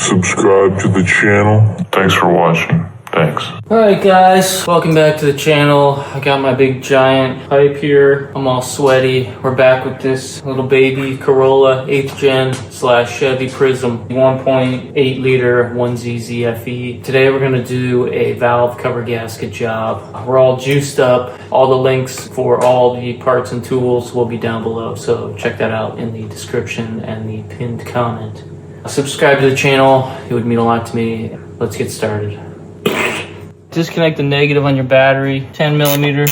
subscribe to the channel. Thanks for watching. Thanks. Alright guys, welcome back to the channel. I got my big giant pipe here. I'm all sweaty. We're back with this little baby Corolla 8th gen / Chevy Prizm 1.8 liter 1ZZ-FE. Today we're going to do a valve cover gasket job. We're all juiced up. All the links for all the parts and tools will be down below, so check that out in the description and the pinned comment. Subscribe to the channel. It would mean a lot to me. Let's get started. Disconnect the negative on your battery, 10 millimeter.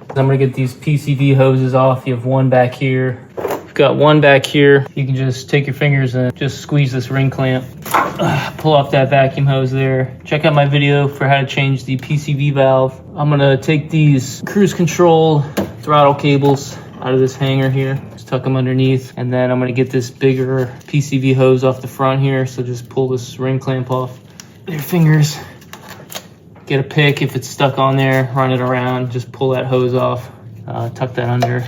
I'm gonna get these PCV hoses off. You have one back here. Got one back here. You can just take your fingers and just squeeze this ring clamp. Pull off that vacuum hose there. Check out my video for how to change the PCV valve. I'm gonna take these cruise control throttle cables out of this hanger here. Just tuck them underneath. And then I'm gonna get this bigger PCV hose off the front here. So just pull this ring clamp off your fingers, get a pick if it's stuck on there, run it around, just pull that hose off, tuck that under.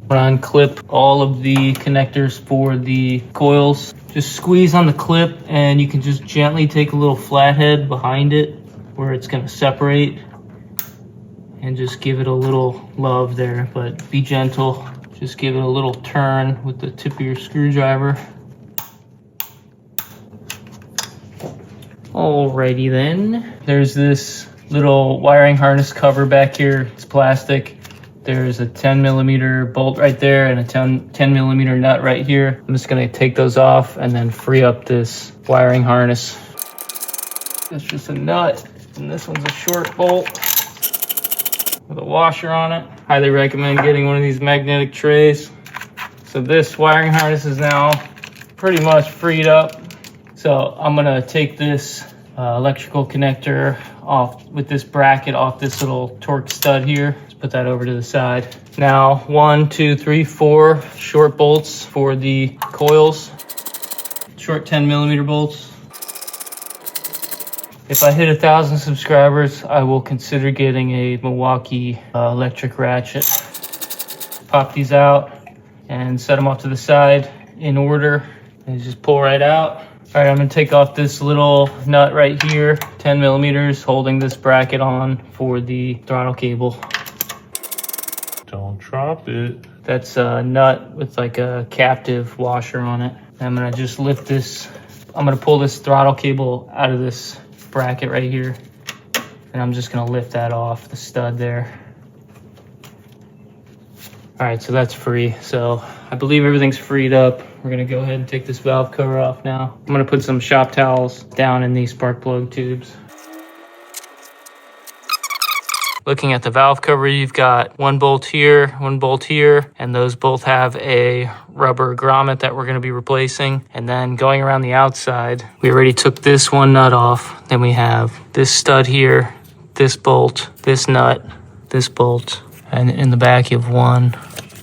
Unclip all of the connectors for the coils. Just squeeze on the clip and you can just gently take a little flathead behind it where it's gonna separate and just give it a little love there, but be gentle. Just give it a little turn with the tip of your screwdriver. Alrighty then, there's this little wiring harness cover back here. It's plastic. There's a 10 millimeter bolt right there and a 10 millimeter nut right here. I'm just gonna take those off and then free up this wiring harness. It's just a nut, and this one's a short bolt with a washer on it. Highly recommend getting one of these magnetic trays. So this wiring harness is now pretty much freed up. So I'm gonna take this electrical connector off with this bracket off this little torque stud here. Let's put that over to the side. Now 1, 2, 3, 4 short bolts for the coils. Short 10 millimeter bolts. If I hit 1,000 subscribers, I will consider getting a Milwaukee electric ratchet. Pop these out and set them off to the side in order and just pull right out. All right, I'm gonna take off this little nut right here, 10 millimeters, holding this bracket on for the throttle cable. Don't drop it. That's a nut with like a captive washer on it. I'm gonna just lift this, I'm gonna pull this throttle cable out of this bracket right here, and I'm just gonna lift that off the stud there. All right, so that's free. So I believe everything's freed up. We're gonna go ahead and take this valve cover off now. I'm gonna put some shop towels down in these spark plug tubes. Looking at the valve cover, you've got one bolt here, and those both have a rubber grommet that we're gonna be replacing. And then going around the outside, we already took this one nut off. Then we have this stud here, this bolt, this nut, this bolt, and in the back you have 1,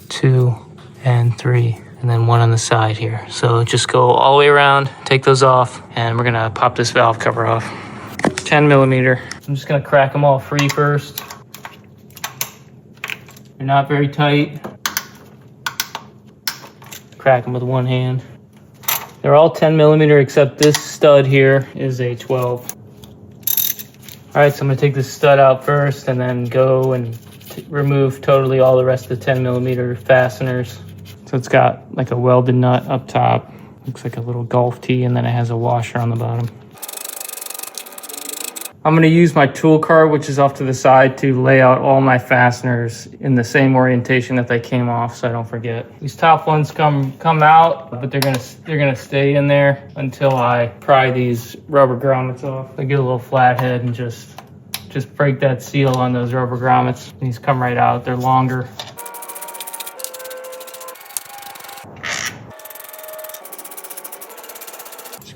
2, and 3. And then one on the side here. So just go all the way around, take those off, and we're gonna pop this valve cover off. 10 millimeter. I'm just gonna crack them all free first. They're not very tight. Crack them with one hand. They're all 10 millimeter except this stud here is a 12. All right, so I'm gonna take this stud out first and then go and remove totally all the rest of the 10 millimeter fasteners. So it's got like a welded nut up top. Looks like a little golf tee, and then it has a washer on the bottom. I'm gonna use my tool cart, which is off to the side, to lay out all my fasteners in the same orientation that they came off, so I don't forget. These top ones come out, but they're gonna stay in there until I pry these rubber grommets off. I get a little flathead and just break that seal on those rubber grommets. These come right out, they're longer.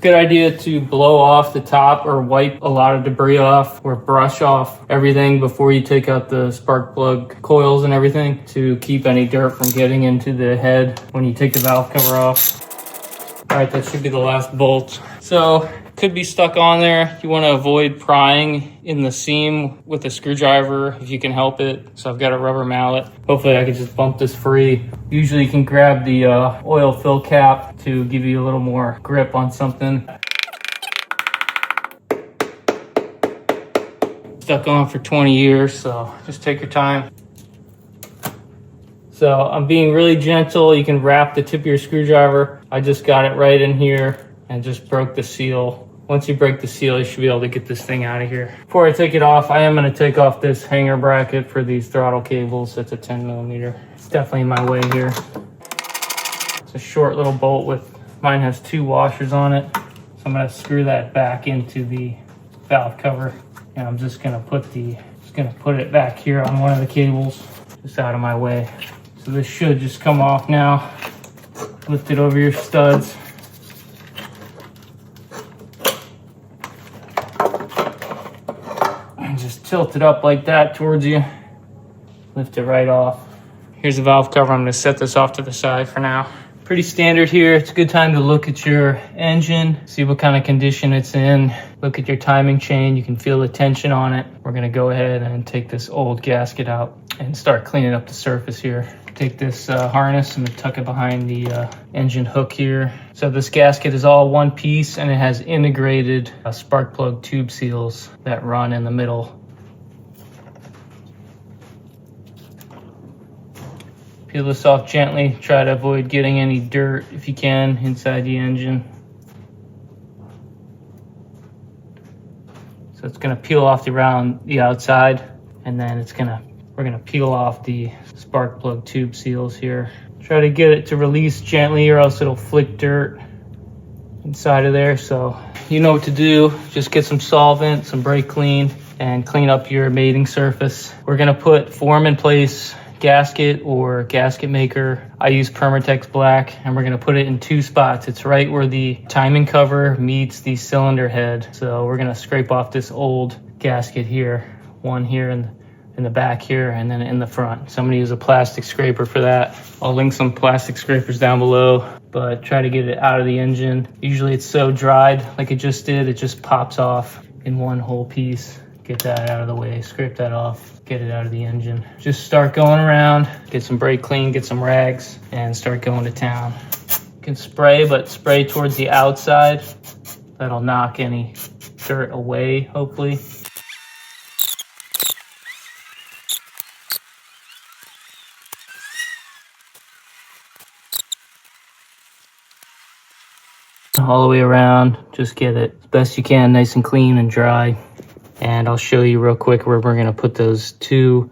Good idea to blow off the top or wipe a lot of debris off or brush off everything before you take out the spark plug coils and everything to keep any dirt from getting into the head when you take the valve cover off. All right, that should be the last bolt. So could be stuck on there. You want to avoid prying in the seam with a screwdriver if you can help it. So I've got a rubber mallet. Hopefully I can just bump this free. Usually you can grab the oil fill cap to give you a little more grip on something. Stuck on for 20 years, so just take your time. So I'm being really gentle. You can wrap the tip of your screwdriver. I just got it right in here and just broke the seal. Once you break the seal, you should be able to get this thing out of here. Before I take it off, I am going to take off this hanger bracket for these throttle cables. It's a 10mm. It's definitely in my way here. It's a short little bolt with, mine has 2 washers on it. So I'm going to screw that back into the valve cover. And I'm just going to put it back here on one of the cables, just out of my way. So this should just come off now. Lift it over your studs. And just tilt it up like that towards you. Lift it right off. Here's the valve cover. I'm going to set this off to the side for now. Pretty standard here. It's a good time to look at your engine, see what kind of condition it's in. Look at your timing chain. You can feel the tension on it. We're going to go ahead and take this old gasket out and start cleaning up the surface here. Take this harness and tuck it behind the engine hook here. So this gasket is all one piece and it has integrated spark plug tube seals that run in the middle. Peel this off gently. Try to avoid getting any dirt if you can inside the engine. So it's going to peel off around the outside, and then we're going to peel off the spark plug tube seals here. Try to get it to release gently or else it'll flick dirt inside of there. So you know what to do. Just get some solvent, some brake clean, and clean up your mating surface. We're going to put form in place gasket or gasket maker. I use Permatex Black, and we're going to put it in 2 spots. It's right where the timing cover meets the cylinder head. So we're going to scrape off this old gasket here, one here in the back here, and then in the front. So I'm going to use a plastic scraper for that. I'll link some plastic scrapers down below, but try to get it out of the engine. Usually it's so dried like it just did, it just pops off in one whole piece. Get that out of the way, scrape that off, get it out of the engine. Just start going around, get some brake clean, get some rags, and start going to town. You can spray, but spray towards the outside. That'll knock any dirt away, hopefully. All the way around, just get it as best you can, nice and clean and dry. And I'll show you real quick where we're going to put those 2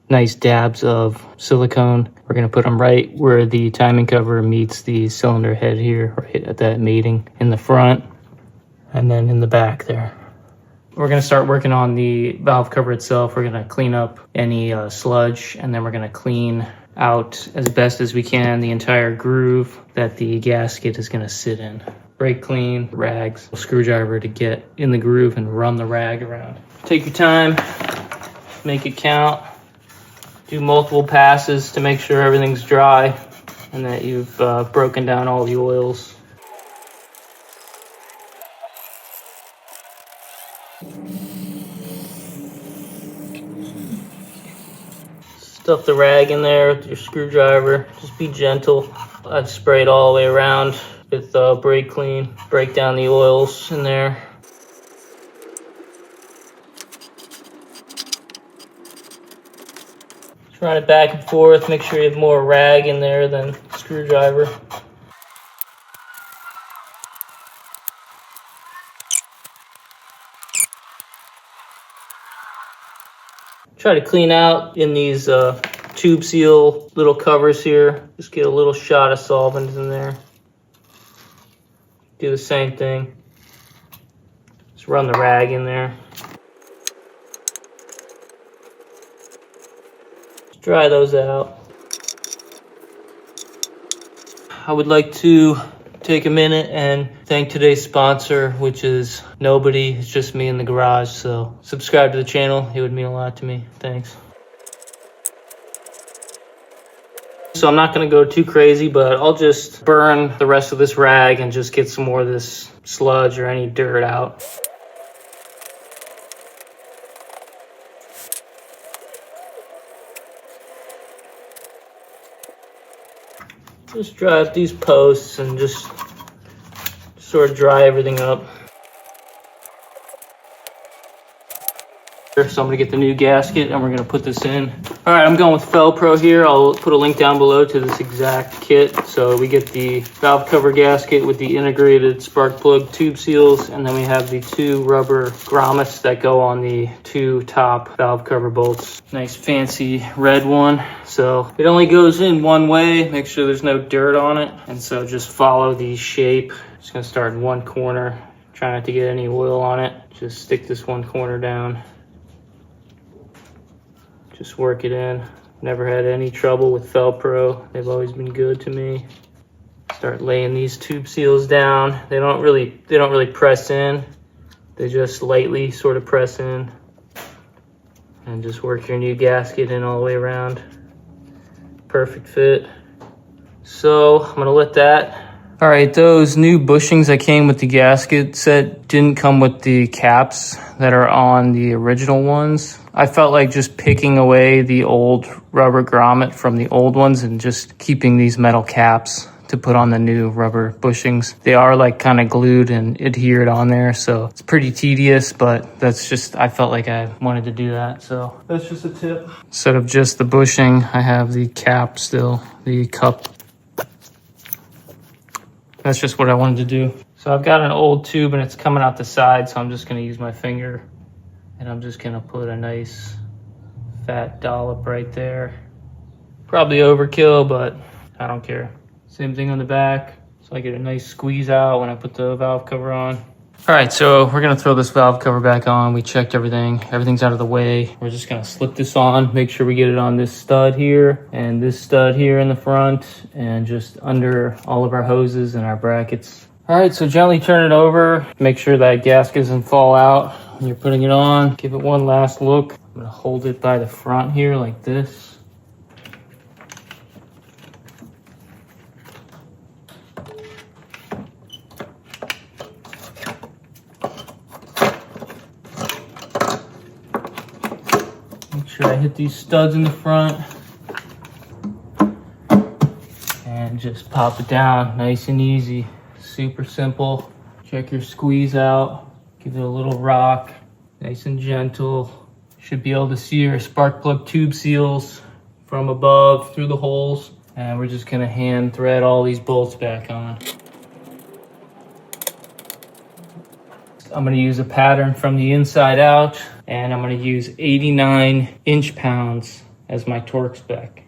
nice dabs of silicone. We're going to put them right where the timing cover meets the cylinder head here, right at that mating in the front, and then in the back there. We're going to start working on the valve cover itself. We're going to clean up any sludge, and then we're going to clean out as best as we can the entire groove that the gasket is going to sit in. Brake clean, rags, screwdriver to get in the groove and run the rag around. Take your time, make it count. Do multiple passes to make sure everything's dry and that you've broken down all the oils. Stuff the rag in there with your screwdriver. Just be gentle. I've sprayed all the way around with brake clean. Break down the oils in there. Just run it back and forth. Make sure you have more rag in there than screwdriver. Try to clean out in these tube seal little covers here. Just get a little shot of solvent in there. Do the same thing. Just run the rag in there. Just dry those out. I would like to take a minute and thank today's sponsor, which is nobody. It's just me in the garage. So subscribe to the channel. It would mean a lot to me. Thanks. So I'm not gonna go too crazy, but I'll just burn the rest of this rag and just get some more of this sludge or any dirt out. Just dry up these posts and just sort of dry everything up. So I'm gonna get the new gasket and we're gonna put this in. All right, I'm going with Felpro here. I'll put a link down below to this exact kit. So we get the valve cover gasket with the integrated spark plug tube seals, and then we have the 2 rubber grommets that go on the 2 top valve cover bolts. Nice fancy red one. So it only goes in one way. Make sure there's no dirt on it. And so just follow the shape. Just gonna start in one corner. Try not to get any oil on it. Just stick this one corner down. Just work it in. Never had any trouble with Felpro. They've always been good to me. Start laying these tube seals down. They don't really press in. They just lightly sort of press in. And just work your new gasket in all the way around. Perfect fit. So I'm gonna let that. All right, those new bushings that came with the gasket set didn't come with the caps that are on the original ones. I felt like just picking away the old rubber grommet from the old ones and just keeping these metal caps to put on the new rubber bushings. They are like kind of glued and adhered on there, so it's pretty tedious, but that's just, I felt like I wanted to do that, so that's just a tip. Instead of just the bushing, I have the cap still, the cup. That's just what I wanted to do. So I've got an old tube and it's coming out the side, so I'm just gonna use my finger and I'm just gonna put a nice fat dollop right there. Probably overkill, but I don't care. Same thing on the back, so I get a nice squeeze out when I put the valve cover on. All right, so we're gonna throw this valve cover back on. We checked everything. Everything's out of the way. We're just gonna slip this on, make sure we get it on this stud here and this stud here in the front and just under all of our hoses and our brackets. All right, so gently turn it over. Make sure that gasket doesn't fall out when you're putting it on. Give it one last look. I'm gonna hold it by the front here like this. Make sure I hit these studs in the front and just pop it down nice and easy. Super simple. Check your squeeze out. Give it a little rock. Nice and gentle. Should be able to see your spark plug tube seals from above through the holes. And we're just gonna hand thread all these bolts back on. I'm gonna use a pattern from the inside out, and I'm gonna use 89 inch-pounds as my torque spec.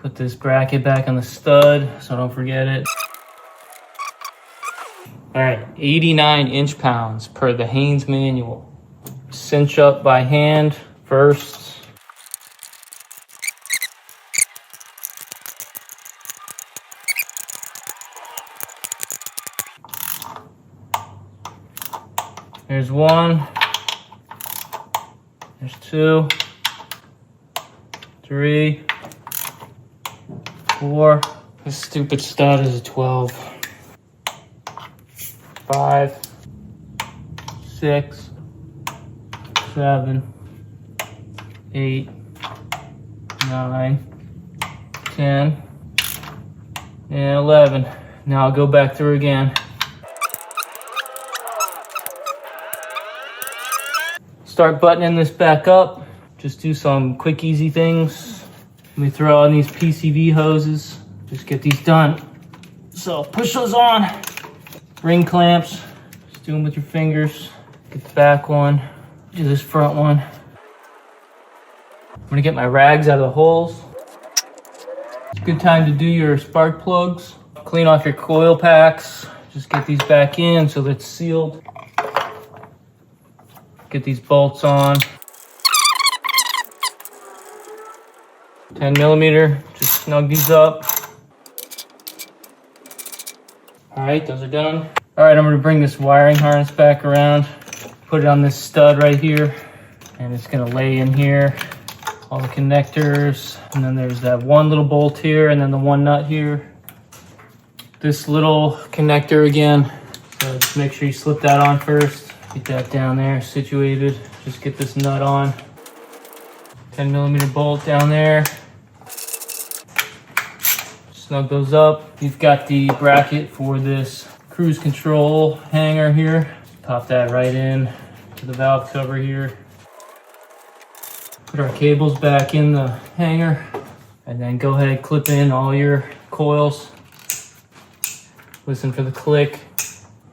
Put this bracket back on the stud so I don't forget it. All right, 89 inch-pounds per the Haynes manual. Cinch up by hand first. There's one, there's 2, 3, 4. This stupid stud is a 12. 5, 6, 7, 8, 9, 10, and 11. Now I'll go back through again. Start buttoning this back up. Just do some quick, easy things. Let me throw on these PCV hoses. Just get these done. So push those on. Ring clamps. Just do them with your fingers. Get the back one. Do this front one. I'm gonna get my rags out of the holes. It's a good time to do your spark plugs. Clean off your coil packs. Just get these back in so that it's sealed. Get these bolts on. 10 millimeter, just snug these up. All right, those are done. All right, I'm gonna bring this wiring harness back around. Put it on this stud right here, and it's gonna lay in here. All the connectors, and then there's that one little bolt here, and then the one nut here. This little connector again. So just make sure you slip that on first. Get that down there situated. Just get this nut on. 10mm bolt down there. Snug those up. You've got the bracket for this cruise control hanger here. Pop that right in to the valve cover here. Put our cables back in the hanger, and then go ahead and clip in all your coils. Listen for the click,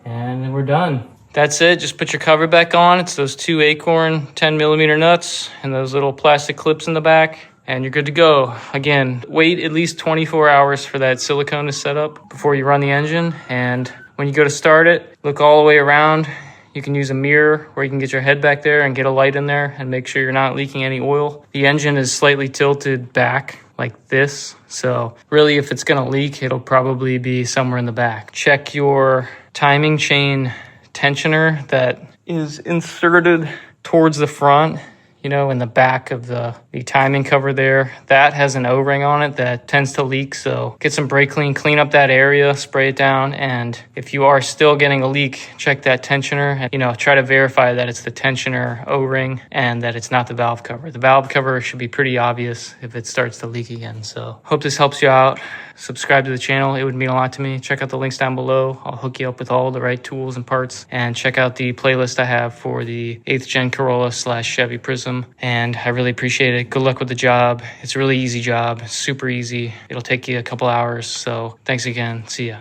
and then we're done. That's it. Just put your cover back on. It's those two Acorn 10mm nuts and those little plastic clips in the back, and you're good to go. Again, wait at least 24 hours for that silicone to set up before you run the engine. And when you go to start it, look all the way around. You can use a mirror where you can get your head back there and get a light in there and make sure you're not leaking any oil. The engine is slightly tilted back like this. So really, if it's gonna leak, it'll probably be somewhere in the back. Check your timing chain tensioner that is inserted towards the front, you know, in the back of the timing cover there. That has an O-ring on it that tends to leak. So get some brake clean, clean up that area, spray it down. And if you are still getting a leak, check that tensioner and, you know, try to verify that it's the tensioner O-ring and that it's not the valve cover. The valve cover should be pretty obvious if it starts to leak again. So hope this helps you out. Subscribe to the channel. It would mean a lot to me. Check out the links down below. I'll hook you up with all the right tools and parts, and check out the playlist I have for the 8th gen Corolla / Chevy Prizm. And I really appreciate it. Good luck with the job. It's a really easy job. Super easy. It'll take you a couple hours. So thanks again. See ya.